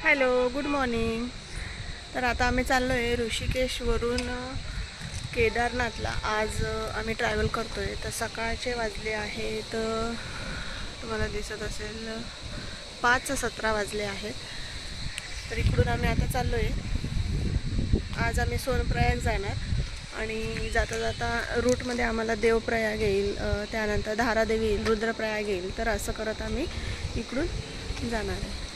Hello, good morning. तर आता आम्ही चाललो आहे ऋषिकेशवरून केदारनाथला। आज आम्ही ट्रॅव्हल करतो आहे। तर सकाळचे वाजले आहेत, तुम्हाला दिसत असेल 5:17 वाजले आहेत। तर इकडून आम्ही आता चाललो आहे। आज आम्ही सोनप्रयाग जाणार आणि जाता जाता रूटमध्ये आम्हाला देवप्रयाग येईल, त्यानंतर धारादेवी येईल, रुद्रप्रयाग येईल। तर असं करत आम्ही इकडून जाणार आहे।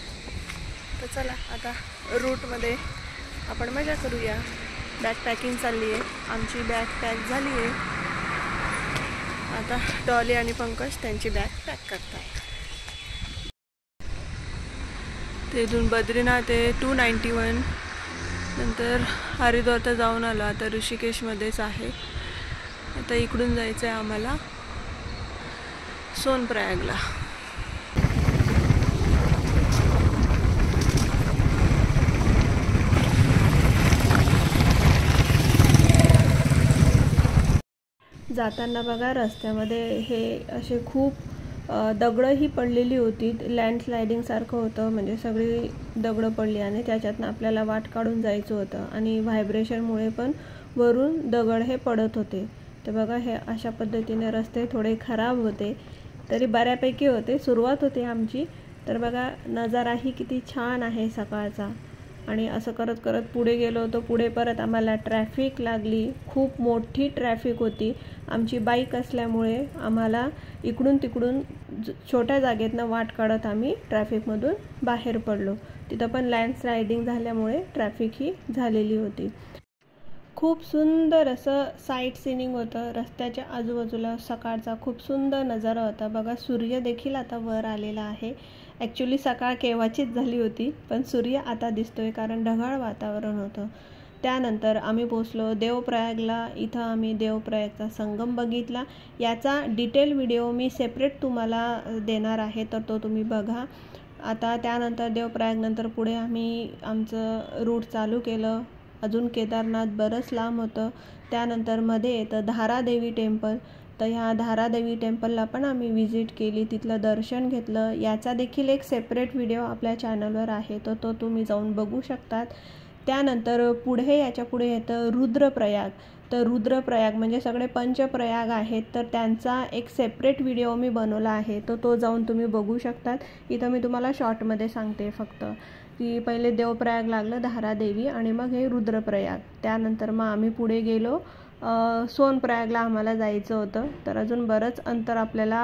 तर चला आता रूटमध्ये आपण मजा करूया। बॅग पॅकिंग चालली आहे, आमची बॅग पॅक झाली आहे। आता डॉली आणि पंकज त्यांची बॅग पॅक करतात। तिथून बद्रीनाथ आहे 291, नंतर हरिद्वार तर जाऊन आलो, आता ऋषिकेशमध्येच आहे। आता इकडून जायचं आहे आम्हाला सोनप्रयागला। जाताना बघा रस्त्यामध्ये हे असे खूप दगडही पडलेली होती, लँडस्लायडिंग सारखं होतं, म्हणजे सगळी दगडं पडली आणि त्याच्यातनं आपल्याला वाट काढून जायचं होतं आणि व्हायब्रेशनमुळे पण वरून दगड हे पडत होते। तर बघा हे अशा पद्धतीने रस्ते थोडे खराब होते, तरी बऱ्यापैकी होते, सुरुवात होती आमची। तर बघा नजाराही किती छान आहे सकाळचा। आणि असं करत करत पुढे गेलो होतो। पुढे परत आम्हाला ट्रॅफिक लागली, खूप मोठी ट्रॅफिक होती। आमची बाईक असल्यामुळे आम्हाला इकडून तिकडून छोट्या जागेतनं वाट काढत आम्ही ट्रॅफिकमधून बाहेर पडलो। तिथं पण लँडस्लायडिंग झाल्यामुळे ट्रॅफिक ही झालेली होती। खूप सुंदर असं साईट सीनिंग होतं रस्त्याच्या आजूबाजूला। सकाळचा खूप सुंदर नजारा होता। बघा सूर्य देखील आता वर आलेला आहे। ॲक्च्युली सकाळ केव्हाचीच झाली होती, पण सूर्य आता दिसतोय कारण ढगाळ वातावरण होतं। त्यानंतर आम्ही पोचलो देवप्रयागला। इथं आम्ही देवप्रयागचा संगम बघितला। याचा डिटेल व्हिडिओ मी सेपरेट तुम्हाला देणार आहे, तर तो तुम्ही बघा। आता त्यानंतर देवप्रयागनंतर पुढे आम्ही आमचं रूट चालू केलं। अजून केदारनाथ बरंच लांब होतं। त्यानंतर मध्ये येतं धारादेवी टेम्पल। तर ह्या धारादेवी टेम्पलला पण आम्ही व्हिजिट केली, तिथलं दर्शन घेतलं। याचा देखील एक सेपरेट व्हिडिओ आपल्या चॅनलवर आहे, तर तो तुम्ही जाऊन बघू शकतात। त्यानंतर पुढे याच्या पुढे येतं रुद्रप्रयाग। तर रुद्रप्रयाग म्हणजे सगळे पंचप्रयाग आहेत, तर त्यांचा एक सेपरेट व्हिडिओ मी बनवला आहे, तर तो जाऊन तुम्ही बघू शकतात। इथं मी तुम्हाला शॉर्टमध्ये सांगते फक्त की पहिले देवप्रयाग लागलं, धारादेवी, आणि मग हे रुद्रप्रयाग। त्यानंतर मग आम्ही पुढे गेलो सोनप्रयागला आम्हाला जायचं होतं। तर अजून बरंच अंतर आपल्याला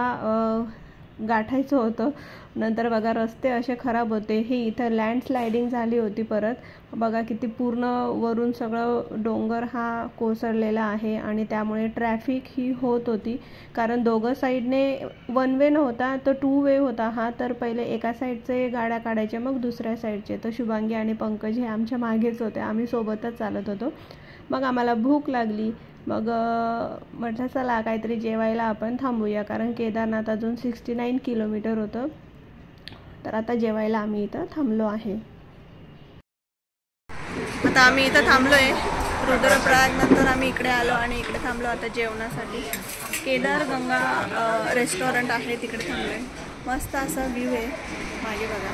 गाठायचं होतं। नंतर बघा रस्ते असे खराब होते। हे इथं लँडस्लायडिंग झाली होती परत। बघा किती पूर्ण वरून सगळं डोंगर हा कोसळलेला आहे आणि त्यामुळे ट्रॅफिक ही होत होती, कारण दोघं साईडने वन वे नव्हता, तर 2 वे होता हा। तर पहिले एका साईडचे गाड्या काढायचे, मग दुसऱ्या साईडचे। तर शुभांगी आणि पंकज हे आमच्या मागेच होते, आम्ही सोबतच चालत होतो। मग आम्हाला भूक लागली, मग म्हटलं चला काहीतरी जेवायला आपण थांबूया, कारण केदारनाथ अजून 69 किलोमीटर होतं। तर आता जेवायला आम्ही इथं थांबलो आहे। आता आम्ही इथं थांबलो आहे रुद्रप्रयाग नंतर आम्ही इकडे आलो आणि इकडे थांबलो आता जेवणासाठी। केदार गंगा रेस्टॉरंट आहे, तिकडे थांबलो आहे। मस्त असा व्ह्यू आहे मागे बघा।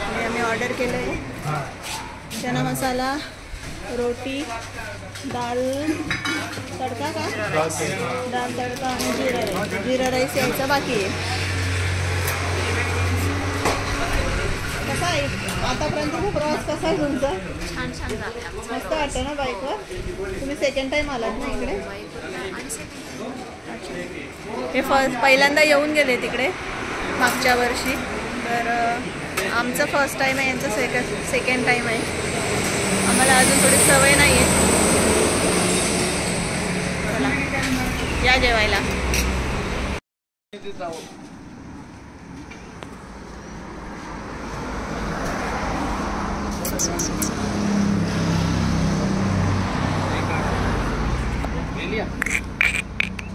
आणि आम्ही ऑर्डर केलं आहे चना मसाला, रोटी, दाल तडका का दाल तडका आणि जिरा राईस। जिरा राईस यायचा बाकी आहे। कसा आहे आतापर्यंत प्रवास, कसा आहे तुमचा? छान छान झालं, मस्त वाटतं ना बाईकवर? तुम्ही सेकंड टाइम आलात ना इकडे? हे पहिल्यांदा येऊन गेले तिकडे मागच्या वर्षी, तर आमचं फर्स्ट टाइम आहे, यांचं सेकंड टाइम आहे। आम्हाला अजून थोडी सवय नाही आहे। या जेवायला।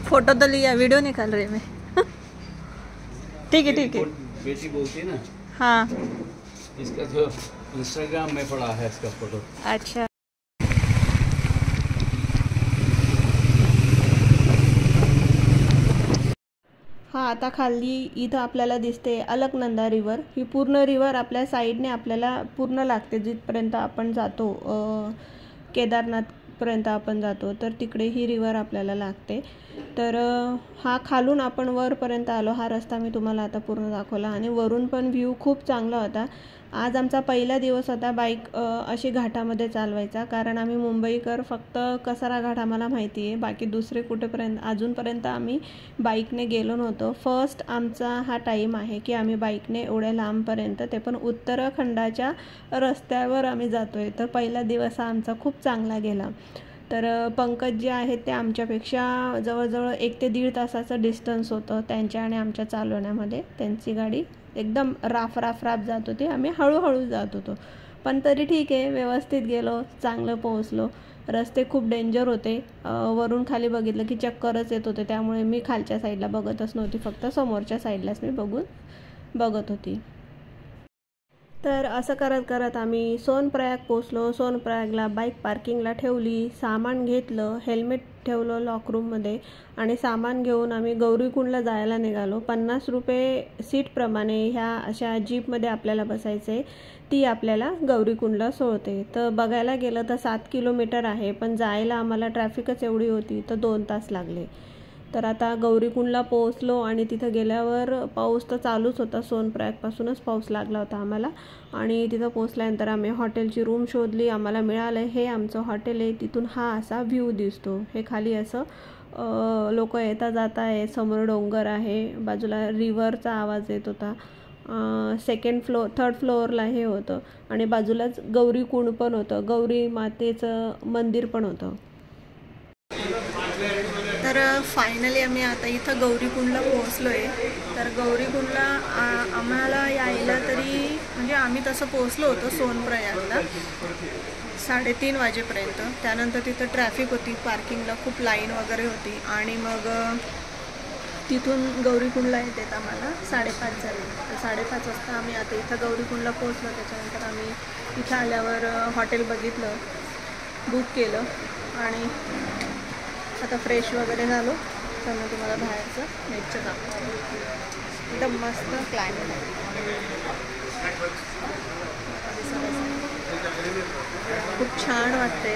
फोटो तो लिया, वीडियो निकाल रही मैं। ठीक है ठीक है। बेटी बोलती है ना, हाँ इसका जो इंस्टाग्राम में पड़ा है इसका फोटो। अच्छा। हा आता खाली इथं आपल्याला दिसते अलकनंदा रिवर. ही पूर्ण रिवर आपल्या साईडने आपल्याला पूर्ण लागते जिथपर्यंत आपण जातो, केदारनाथपर्यंत आपण जातो तर तिकडे ही रिवर आपल्याला लागते. तर हा खालून आपण वरपर्यंत आलो. हा रस्ता मी तुम्हाला आता पूर्ण दाखवला आणि वरून पण व्ह्यू खूप चांगला होता. आज आमचा पहिला दिवस होता बाईक अशी घाटामध्ये चालवायचा, कारण आम्ही मुंबईकर फक्त कसारा घाट आम्हाला माहिती आहे, बाकी दुसरे कुठेपर्यंत अजूनपर्यंत आम्ही बाईकने गेलो नव्हतो. फर्स्ट आमचा हा टाईम आहे की आम्ही बाईकने एवढ्या लांबपर्यंत, ते पण उत्तराखंडाच्या रस्त्यावर आम्ही जातो आहे. तर पहिला दिवस हा आमचा खूप चांगला गेला. तर पंकज जे आहेत ते आमच्यापेक्षा जवळजवळ 1 ते 1.5 तासाचं डिस्टन्स होतं त्यांच्या आणि आमच्या चालवण्यामध्ये. त्यांची गाडी एकदम राफ जात होती, आम्ही हळूहळू जात होतो, पण तरी ठीक आहे, व्यवस्थित गेलो, चांगलं पोहोचलो. रस्ते खूप डेंजर होते. वरून खाली बघितलं की चक्करच येत होते, त्यामुळे मी खालच्या साईडला बघतच नव्हती, फक्त समोरच्या साईडलाच मी बघत होती. तर असं करत करत आम्ही सोनप्रयाग पोचलो. सोनप्रयागला बाईक पार्किंगला ठेवली, सामान घेतलं, हेल्मेट ठेवलं लॉकरूममध्ये आणि सामान घेऊन आम्ही गौरीकुंडला जायला निघालो. 50 रुपये सीटप्रमाणे ह्या अशा जीपमध्ये आपल्याला बसायचे, ती आपल्याला गौरीकुंडला सोडते. तर बघायला गेलं तर 7 किलोमीटर आहे, पण जायला आम्हाला ट्रॅफिकच एवढी होती तर 2 तास लागले. तर आता गौरीकुंडला पोहोचलो आणि तिथं गेल्यावर पाऊस तर चालूच होता, सोनप्रयागपासूनच पाऊस लागला होता आम्हाला. आणि तिथं पोहोचल्यानंतर आम्ही हॉटेलची रूम शोधली, आम्हाला मिळालं. हे आमचं हॉटेल आहे. तिथून हा असा व्ह्यू दिसतो. हे खाली असं लोक येता जाता आहे, समोर डोंगर आहे, बाजूला रिव्हरचा आवाज येत होता. 3rd फ्लोअरला हे होतं आणि बाजूलाच गौरीकुंड पण होतं, गौरी मातेचं मंदिर पण होतं. तर फायनली आम्ही आता इथं गौरीकुंडला पोहोचलो आहे. तर गौरीकुंडला आम्हाला यायला तरी म्हणजे आम्ही तसं पोहोचलो होतो सोनप्रयागला 3:30 वाजेपर्यंत. त्यानंतर तिथं ट्रॅफिक होती, पार्किंगला खूप लाईन वगैरे होती आणि मग तिथून गौरीकुंडला येतात आम्हाला 5:30 झाले. तर 5:30 वाजता आम्ही आता इथं गौरीकुंडला पोहोचलो. त्याच्यानंतर आम्ही इथं आल्यावर हॉटेल बघितलं, बुक केलं आणि आता फ्रेश वगैरे झालो. तर मग तुम्हाला बाहेरचं नेटचं काम एकदम मस्त क्लायमेट आहे. खूप छान वाटते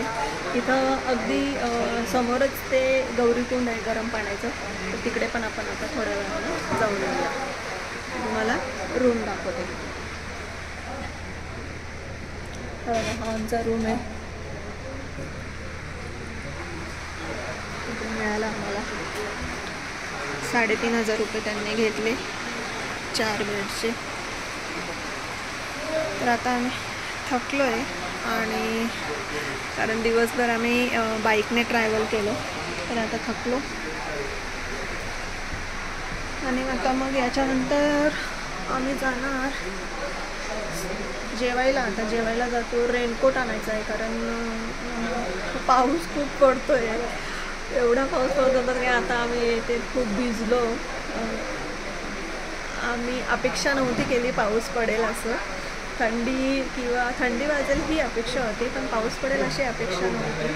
इथं. अगदी समोरच ते गौरीकुंड आहे गरम पाण्याचं, तर तिकडे पण आपण आता थोड्या वेळाने जाऊन येऊया. तुम्हाला रूम दाखवते. हा आमचा रूम आहे. मिळाला आम्हाला 3,500 रुपये त्यांनी घेतले 4 बेडचे. तर आता आम्ही थकलो आहे आणि कारण दिवसभर आम्ही बाईकने ट्रॅव्हल केलं, तर आता थकलो आणि आता मग याच्यानंतर आम्ही जाणार जेवायला. आता जेवायला जातो. रेनकोट आणायचा आहे कारण पाऊस खूप पडतो आहे. एवढा पाऊस पडत होता की आता आम्ही ते खूप भिजलो. आम्ही अपेक्षा नव्हती केली पाऊस पडेल असं, थंडी वाजेल ही अपेक्षा होती, पण पाऊस पडेल अशी अपेक्षा नव्हती.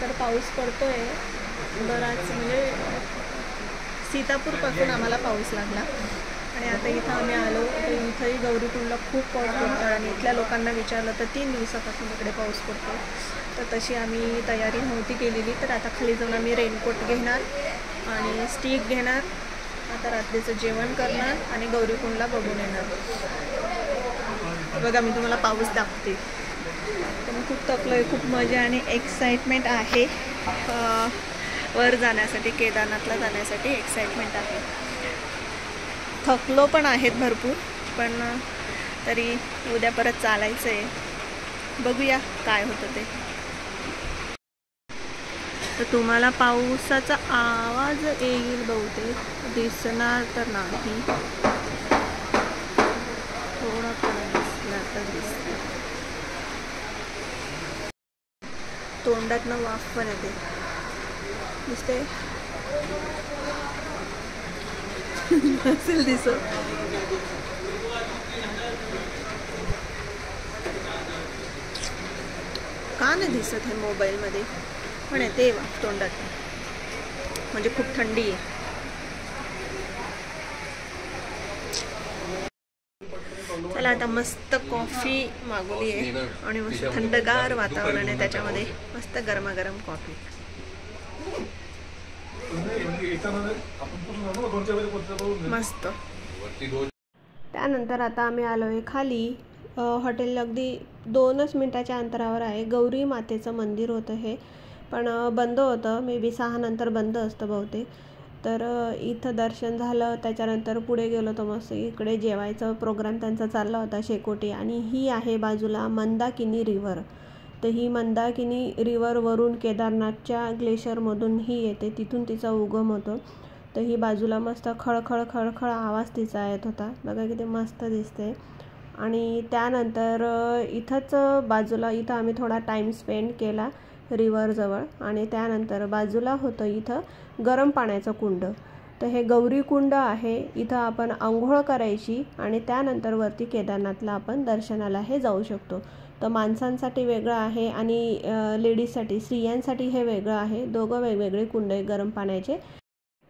तर पाऊस पडतो आहे बराच, म्हणजे सीतापूरपासून आम्हाला पाऊस लागला आणि आता इथं आम्ही आलो. तर इथंही गौरीकुंडला खूप पाऊस पडतो आणि इथल्या लोकांना विचारलं तर 3 दिवसापासून इकडे पाऊस पडतो. तर तशी आम्ही तयारी नव्हती केलेली. तर आता खाली जाऊन आम्ही रेनकोट घेणार आणि स्टिक घेणार. आता रात्रीचं जेवण करणार आणि गौरीकुंडला बघून येणार. बघा मी तुम्हाला पाऊस दाखवते. तर मी खूप थकलो आहे, खूप मजा आणि एक्साइटमेंट आहे. वर जाण्यासाठी, केदारनाथला जाण्यासाठी एक्साइटमेंट आहे. थकलो पण आहेत भरपूर, पण तरी उद्या परत चालायचं आहे. बघूया काय होतं ते. तर तुम्हाला पावसाचा आवाज येईल बहुतेक, दिसणार तर नाही, थोडा थोडा दिसला तर दिसतं. तोंडातनं वाफ पण येते, दिसते नसेल दिसत. का नाही दिसत हे मोबाईलमध्ये, पण येते वाफ तोंडात, म्हणजे खूप थंडी आहे. चला आता मस्त कॉफी मागवली आहे आणि मस्त थंडगार वातावरण आहे, त्याच्यामध्ये मस्त गरमागरम कॉफी. मस्त. त्यानंतर आता आम्ही आलो आहे खाली. हॉटेल अगदी 2च मिनिटाच्या अंतरावर आहे. गौरी मातेचं मंदिर होतं हे, पण बंद होतं. मे बी 6 नंतर बंद असतं बहुतेक. तर इथं दर्शन झालं. त्याच्यानंतर पुढे गेलो तर मस्त इकडे जेवायचा प्रोग्राम त्यांचा चालला होता, शेकोटी. आणि ही आहे बाजूला मंदाकिनी रिव्हर. तर ही मंदाकिनी रिव्हरवरून केदारनाथच्या ग्लेशियरमधून ही येते, तिथून तिचा उगम होतो. तर ही बाजूला मस्त खळखळ खळखळ आवाज तिचा येत होता. बघा किती मस्त दिसते. आणि त्यानंतर इथंच बाजूला इथं आम्ही थोडा टाईम स्पेंड केला रिव्हरजवळ. आणि त्यानंतर बाजूला होतं इथं गरम पाण्याचं कुंड. तर हे गौरी कुंड आहे. इथं आपण आंघोळ करायची आणि त्यानंतर वरती केदारनाथला आपण दर्शनाला हे जाऊ शकतो. तर माणसांसाठी वेगळं आहे आणि लेडीजसाठी, स्त्रियांसाठी हे वेगळं आहे. दोघं वेगवेगळे कुंड आहे गरम पाण्याचे.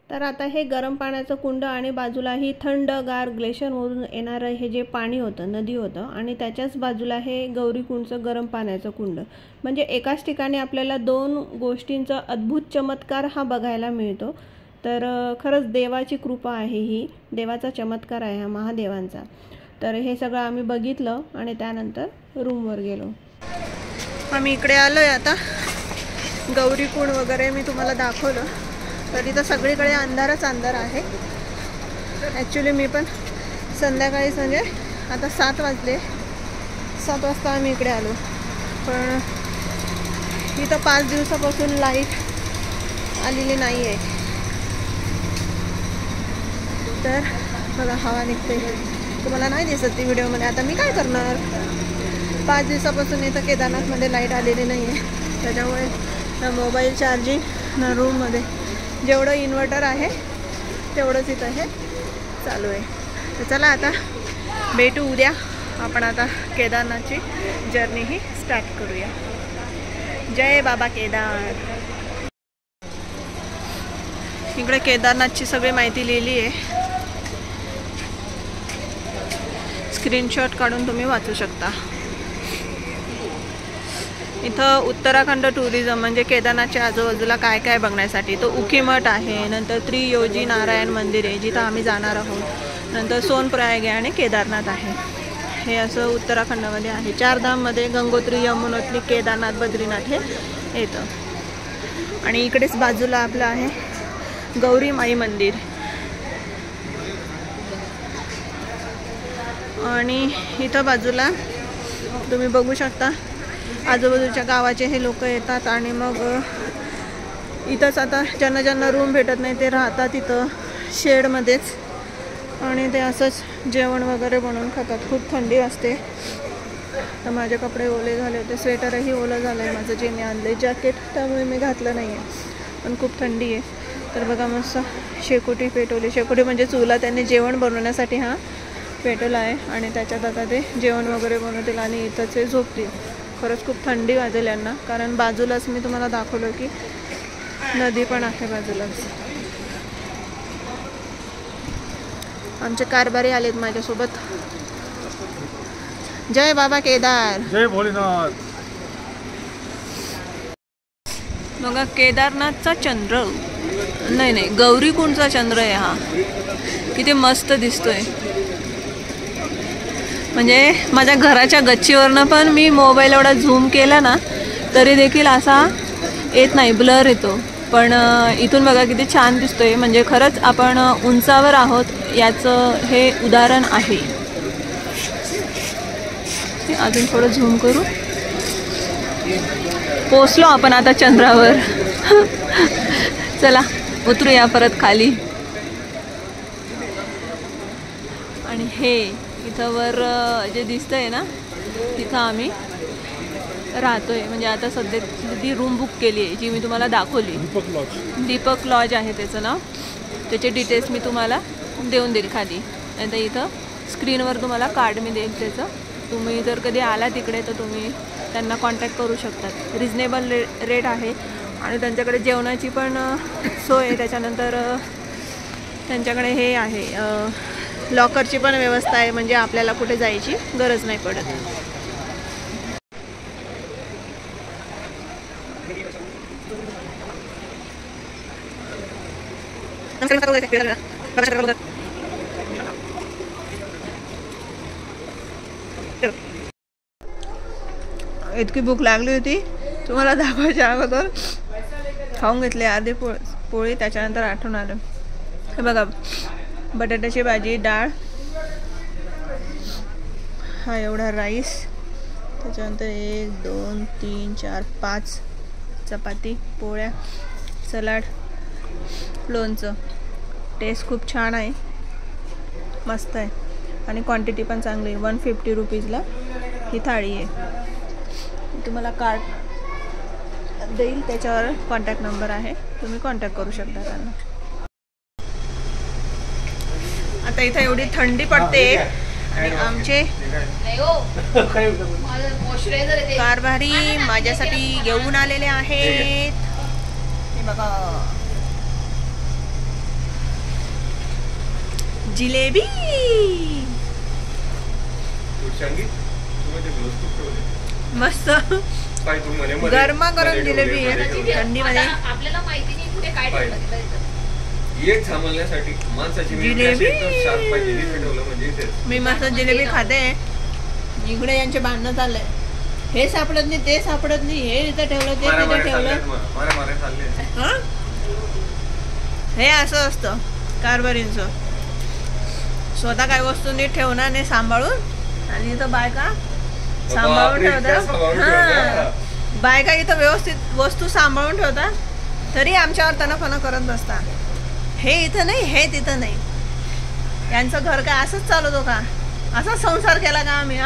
तर आता हे गरम पाण्याचं कुंड आणि बाजूला ही थंडगार ग्लेशियरमधून येणारं हे जे पाणी होतं, नदी होतं, आणि त्याच्याच बाजूला हे गौरीकुंडचं गरम पाण्याचं कुंड. म्हणजे एकाच ठिकाणी आपल्याला 2 गोष्टींचा अद्भुत चमत्कार हा बघायला मिळतो. तर खरंच देवाची कृपा आहे ही, देवाचा चमत्कार आहे हा महादेवांचा. तर हे सगळं आम्ही बघितलं आणि त्यानंतर रूमवर गेलो. आम्ही इकडे आलो आहे आता. गौरीकुंड वगैरे मी तुम्हाला दाखवलं. तर इथं सगळीकडे अंधारच अंधार आहे. ॲक्च्युली मी पण संध्याकाळीच, म्हणजे आता 7 वाजले, 7 वाजता आम्ही इकडे आलो. पण इथं 5 दिवसापासून लाईट आलेली नाही आहे. तर बघा हवा निघते, तुम्हाला नाही दिसत ती व्हिडिओमध्ये. आता मी काय करणार, 5 दिवसापासून इथं केदारनाथमध्ये लाईट आलेली नाही आहे. त्याच्यामुळे ना मोबाईल चार्जिंग ना रूममध्ये जेवढं इन्व्हर्टर आहे तेवढंच इथं हे चालू आहे. तर चला आता भेटू उद्या. आपण आता केदारनाथची जर्नी ही स्टार्ट करूया. जय बाबा केदार. इकडे केदारनाथची सगळी माहिती लिहिली आहे. स्क्रीनशॉट काढून तुम्ही वाचू शकता. इथं उत्तराखंड टुरिझम म्हणजे केदारनाथच्या आजूबाजूला काय काय बघण्यासाठी, तो उखीमठ आहे, नंतर त्रियोजी नारायण मंदिर आहे जिथं आम्ही जाणार आहोत, नंतर सोनप्रयाग आहे आणि केदारनाथ आहे. हे असं उत्तराखंडमध्ये आहे. 4 धाममध्ये गंगोत्री, यमुनोत्री, केदारनाथ, बद्रीनाथ हे येतं. आणि इकडेच बाजूला आपलं आहे गौरी माई मंदिर. आणि इथं बाजूला तुम्ही बघू शकता आजूबाजूच्या गावाचे हे लोक येतात. आणि मग इथंच आता ज्यांना ज्यांना रूम भेटत नाही ते राहतात इथं शेडमध्येच. आणि ते असंच जेवण वगैरे बनवून खातात. खूप थंडी असते. तर माझे कपडे ओले झाले होते, स्वेटरही ओलं झालं आहे माझं जे मी आणलं जॅकेट, त्यामुळे मी घातलं नाही आहे. पण खूप थंडी आहे. तर बघा मस्त शेकोटी पेटवली. शेकोटी म्हणजे चुला त्यांनी जेवण बनवण्यासाठी हा पेटवला आहे. आणि त्याच्यात आता ते जेवण वगैरे बनवतील आणि इथंच ते झोपतील. खरंच खूप थंडी वाजेल यांना, कारण बाजूलाच मी तुम्हाला दाखवलं की नदी पण आहे बाजूलाच. आमचे कारभारी आलेत माझ्यासोबत. जय बाबा केदार. जय भोलेनाथ. बघा केदारनाथचा चंद्र, नाही गौरीकुंडचा चंद्र आहे हा. किती मस्त दिसतोय. म्हणजे माझ्या घराच्या गच्चीवरनं पण मी मोबाईल एवढा झूम केला ना तरी देखील असा येत नाही, ब्लर येतो. पण इथून बघा किती छान दिसतोय. म्हणजे खरंच आपण उंचावर आहोत याचं हे उदाहरण आहे. अजून थोडं झूम करू. पोचलो आपण आता चंद्रावर. चला उतरूया परत खाली. आणि हे इथं वर जे दिसतंय ना तिथं आम्ही राहतोय. म्हणजे आता सध्या ती रूम बुक केली आहे जी मी तुम्हाला दाखवली. दीपक लॉज आहे त्याचं नाव. त्याचे डिटेल्स मी तुम्हाला देऊन देईल खाली. नंतर इथं स्क्रीनवर तुम्हाला कार्ड मी देईल त्याचं. तुम्ही जर कधी आला तिकडे तर तुम्ही त्यांना कॉन्टॅक्ट करू शकतात. रिजनेबल रेट आहे आणि त्यांच्याकडे जेवणाची पण सोय आहे. त्याच्यानंतर त्यांच्याकडे हे आहे लॉकरची पण व्यवस्था आहे, म्हणजे आपल्याला कुठे जायची गरज नाही पडत. इतकी भूक लागली होती, तुम्हाला दाखवायच्या अगोदर खाऊन घेतले अर्धे पोळी. त्याच्यानंतर आठवण आलं, हे बघा बटाट्याची भाजी, डाळ, हा एवढा राईस, त्याच्यानंतर 1 2 3 4 5 चपाती, पोळ्या, सलाड, लोणचं. टेस्ट खूप छान आहे, मस्त आहे आणि क्वांटिटी पण चांगली आहे. 150 रुपीजला ही थाळी आहे. तुम्हाला कार्ड देईल, त्याच्यावर कॉन्टॅक्ट नंबर आहे, तुम्ही कॉन्टॅक्ट करू शकता त्यांना. आता इथं एवढी थंडी पडते आणि आमचे कारभारी माझ्यासाठी घेऊन आलेले आहेत. हे बघा जिलेबी, मस्त गरमागरम जिलेबी आहे थंडीमध्ये. आपल्याला माहिती नाही कुठे काय एक थांबवण्यासाठी माणसाची जिलेबी. म्हणजे मी मस्त जिलेबी खाते. इकडे यांचे भांडणं चाललंय, हे सापडत नाही, ते सापडत नाही, हे इथं ठेवलं, ते तिथं ठेवलं. हे असं असतं कारभारींचं, स्वतः काही वस्तू नीट ठेवणार नाही सांभाळून, आणि इथं बायका सांभाळून ठेवतात. हा, बायका इथं व्यवस्थित वस्तू सांभाळून ठेवतात, तरी आमच्यावर तणाफणा करत बसतात. हे इथं नाही, हे तिथं नाही. यांचं घर काय असंच चालवतो का? असा संसार केला का आम्ही?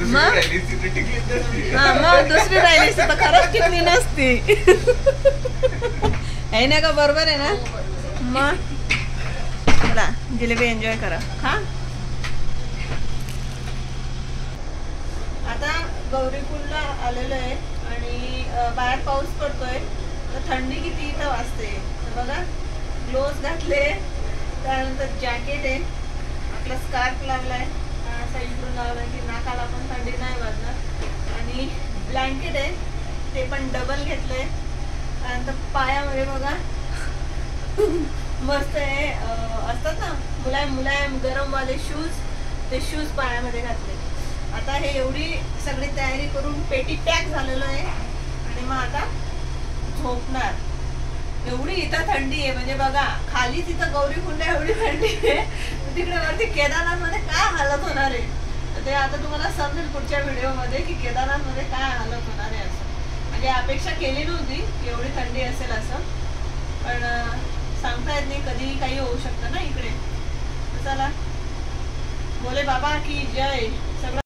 मग दुसरी राहिली तर खरंच टिकली नसती. आहे ना का? बरोबर आहे ना? मग चला जिलेबी एन्जॉय करा. हा, आता गौरीकुंडला आलेलो आहे आणि बाहेर पाऊस पडतोय, तर थंडी किती इथं वाजते बघा. ग्लोव्ज घातले, त्यानंतर जॅकेट आहे, आपला स्कार्फ लावलाय, असा इकडून लावलाय की नाकाला पण थंडी नाही वाजणार, आणि ब्लँकेट आहे ते पण डबल घेतलंय. त्यानंतर पायामध्ये बघा मस्त आहे, असतात ना मुलायम मुलायम गरमवाले शूज, ते शूज पायामध्ये घातले. आता हे एवढी सगळी तयारी करून पेटी पॅक झालेलं आहे आणि मग आता झोपणार. एवढी इथं थंडी आहे, म्हणजे बघा खाली तिथं गौरीकुंड एवढी थंडी आहे, तिकडे वरती केदारनाथमध्ये काय हालत होणार आहे, तर ते आता तुम्हाला समजेल पुढच्या व्हिडिओमध्ये की केदारनाथमध्ये काय हालत होणार आहे. असं म्हणजे अपेक्षा केली नव्हती की एवढी थंडी असेल असं, पण सांगता येत नाही, कधी काही होऊ शकतं ना इकडे. चला, बोले बाबा की जय.